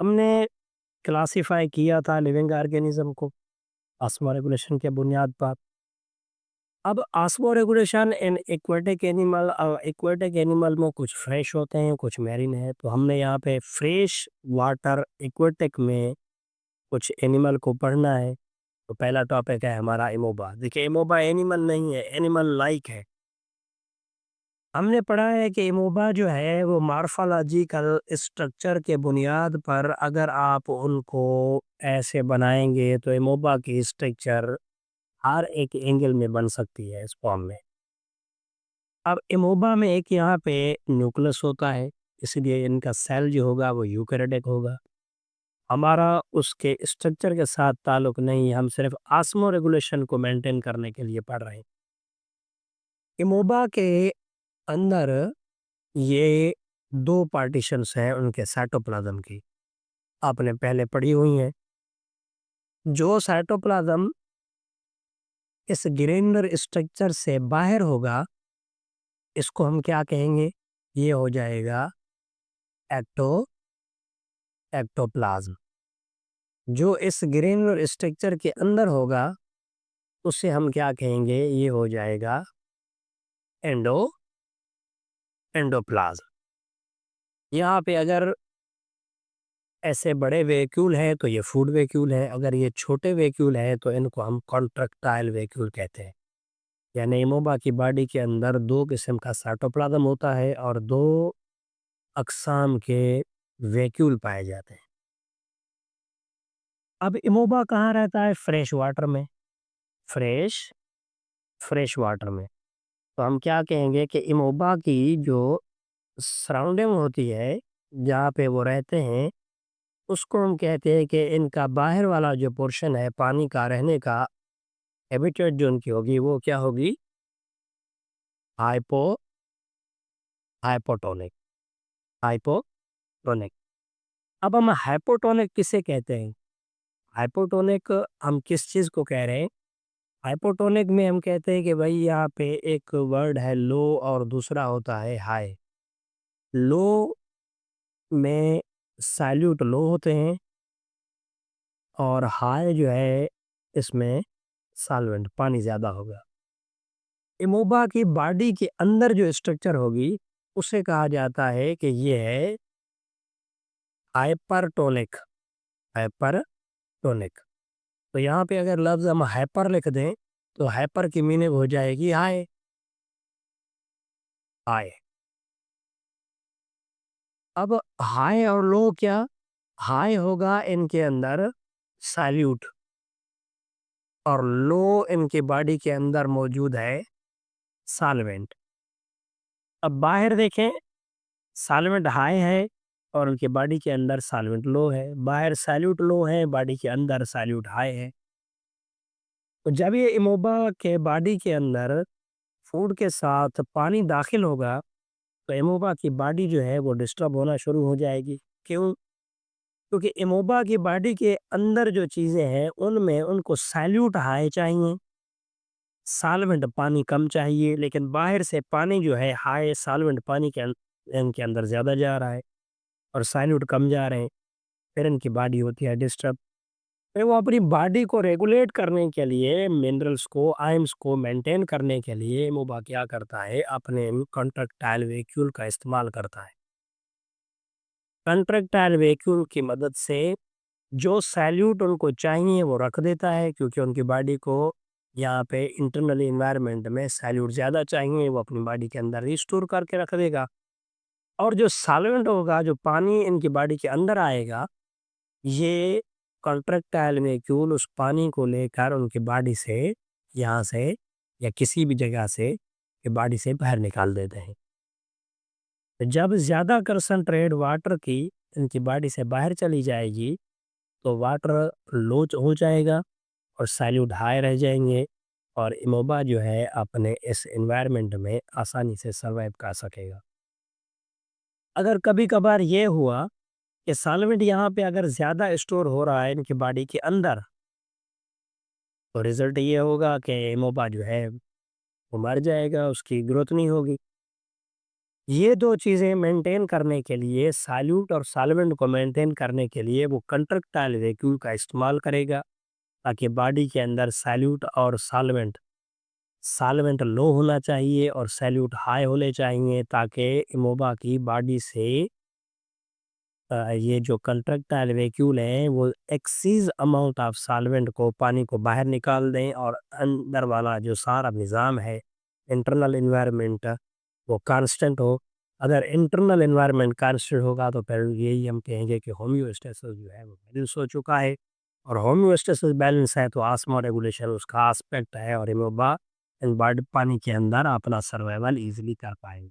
हमने क्लासिफाई किया था लिविंग ऑर्गेनिज्म को ऑस्मो रेगुलेशन के बुनियाद पर। अब osmo regulation in aquatic animal में कुछ फ्रेश होते हैं, कुछ मैरीन है। तो हमने यहाँ पे फ्रेश वाटर एक्वेटिक में कुछ एनिमल को पढ़ना है। तो पहला टॉपिक है हमारा एमोबा। देखिए, एमोबा एनिमल नहीं है, एनिमल लाइक है। हमने पढ़ा है कि एमोबा जो है वो मॉर्फोलॉजिकल स्ट्रक्चर के बुनियाद पर अगर आप उनको ऐसे बनाएंगे तो एमोबा की स्ट्रक्चर हर एक एंगल में बन सकती है इस फॉर्म में। अब एमोबा में एक यहाँ पे न्यूक्लियस होता है, इसलिए इनका सेल जो होगा वो यूकेरियोटिक होगा। हमारा उसके स्ट्रक्चर के साथ ताल्लुक नहीं, हम सिर्फ ऑस्मो रेगुलेशन को मेंटेन करने के लिए पढ़ रहे हैं। एमोबा के अंदर ये दो पार्टीशंस हैं उनके साइटोप्लाज्म की, आपने पहले पढ़ी हुई हैं। जो साइटोप्लाज्म इस ग्रेन्युलर स्ट्रक्चर से बाहर होगा, इसको हम क्या कहेंगे? ये हो जाएगा एक्टो एक्टोप्लाज्म। जो इस ग्रेन्युलर स्ट्रक्चर के अंदर होगा, उसे हम क्या कहेंगे? ये हो जाएगा एंडो एंडोप्लाज्म। यहाँ पे अगर ऐसे बड़े वैक्यूल हैं तो ये फूड वैक्यूल है, अगर ये छोटे वैक्यूल हैं तो इनको हम कॉन्ट्रैक्टाइल वैक्यूल कहते हैं। यानी एमोबा की बॉडी के अंदर दो किस्म का साइटोप्लाज्म होता है और दो अक़साम के वैक्यूल पाए जाते हैं। अब एमोबा कहाँ रहता है? फ्रेश वाटर में। फ्रेश फ्रेश वाटर में। तो हम क्या कहेंगे कि एमोबा की जो सराउंडिंग होती है, जहाँ पे वो रहते हैं, उसको हम कहते हैं कि इनका बाहर वाला जो पोर्शन है पानी का रहने का, हैबिटेट जो उनकी होगी वो क्या होगी? Hypo hypotonic hypotonic. अब हम हाइपोटोनिक किसे कहते हैं? हाइपोटोनिक हम किस चीज़ को कह रहे हैं? हाइपोटोनिक में हम कहते हैं कि भाई यहाँ पे एक वर्ड है लो और दूसरा होता है हाई। लो में सैल्यूट लो होते हैं और हाई जो है इसमें सॉल्वेंट पानी ज़्यादा होगा। एमोबा की बॉडी के अंदर जो स्ट्रक्चर होगी उसे कहा जाता है कि ये है हाइपरटोनिक। हाइपरटोनिक। तो यहाँ पे अगर लफ्ज़ हम हाइपर लिख दें तो हाइपर की मीनिंग हो जाएगी हाई। हाई। अब हाई और लो क्या? हाई होगा इनके अंदर सैल्यूट और लो इनके बॉडी के अंदर मौजूद है सॉल्वेंट। अब बाहर देखें, सॉल्वेंट हाई है और उनके बॉडी के अंदर सॉल्वेंट लो है। बाहर सैल्यूट लो है, बॉडी के अंदर सैल्यूट हाई है। तो जब ये इमोबा के बॉडी के अंदर फूड के साथ पानी दाखिल होगा, तो इमोबा की बॉडी जो है वो डिस्टर्ब होना शुरू हो जाएगी। क्यों? क्योंकि इमोबा की बॉडी के अंदर जो चीज़ें हैं उनमें उनको सैल्यूट हाई चाहिए, सॉल्वेंट पानी कम चाहिए, लेकिन बाहर से पानी जो है हाई सॉल्वेंट पानी के इनके अंदर ज़्यादा जा रहा है और सॉल्यूट कम जा रहे हैं। फिर इनकी बॉडी होती है डिस्टर्ब। फिर वो अपनी बॉडी को रेगुलेट करने के लिए, मिनरल्स को, आयन्स को मेंटेन करने के लिए इमोबा क्या करता है? अपने कॉन्ट्रैक्टाइल वैक्यूल का इस्तेमाल करता है। कॉन्ट्रैक्टाइल वैक्यूल की मदद से जो सैल्यूट उनको चाहिए वो रख देता है, क्योंकि उनकी बॉडी को यहाँ पे इंटरनल एनवायरनमेंट में सैल्यूट ज़्यादा चाहिए, वो अपनी बॉडी के अंदर रिस्टोर करके रख देगा। और जो सॉल्वेंट होगा, जो पानी इनकी बॉडी के अंदर आएगा, ये कॉन्ट्रैक्टाइल वैक्यूल उस पानी को लेकर उनकी बॉडी से, यहाँ से या किसी भी जगह से ये बॉडी से बाहर निकाल देते हैं। तो जब ज़्यादा कंसंट्रेट वाटर की इनकी बॉडी से बाहर चली जाएगी, तो वाटर लो हो जाएगा और सैल्यूट हाई रह जाएंगे और इमोबा जो है अपने इस एनवायरनमेंट में आसानी से सर्वाइव कर सकेगा। अगर कभी कभार ये हुआ कि सॉल्वेंट यहाँ पे अगर ज़्यादा स्टोर हो रहा है इनकी बॉडी के अंदर, तो रिजल्ट ये होगा कि इमोबा जो है वो मर जाएगा, उसकी ग्रोथ नहीं होगी। ये 2 चीज़ें मेंटेन करने के लिए सॉल्यूट और सॉल्वेंट को मेंटेन करने के लिए वो कंट्रक्टाइल वैक्यूम का इस्तेमाल करेगा, ताकि बॉडी के अंदर सॉल्यूट और सॉल्वेंट सॉल्वेंट लो होना चाहिए और सॉल्यूट हाई होने चाहिए, ताकि अमोबा की बॉडी से ये जो कंट्रक्टाइल वैक्यूल हैं वो एक्सीज अमाउंट ऑफ सॉल्वेंट को पानी को बाहर निकाल दें और अंदर वाला जो सारा निज़ाम है इंटरनल एनवायरनमेंट वो कांस्टेंट हो। अगर इंटरनल एनवायरनमेंट कांस्टेंट होगा तो फिर यही हम कहेंगे कि होम्योस्टेसिस जो है वो बैलेंस हो चुका है। और होम्योस्टेसिस बैलेंस है तो ऑस्मो रेगुलेशन उसका एस्पेक्ट है और अमोबा इन बॉडी पानी के अंदर अपना सर्वाइवल इजीली कर पाएंगे।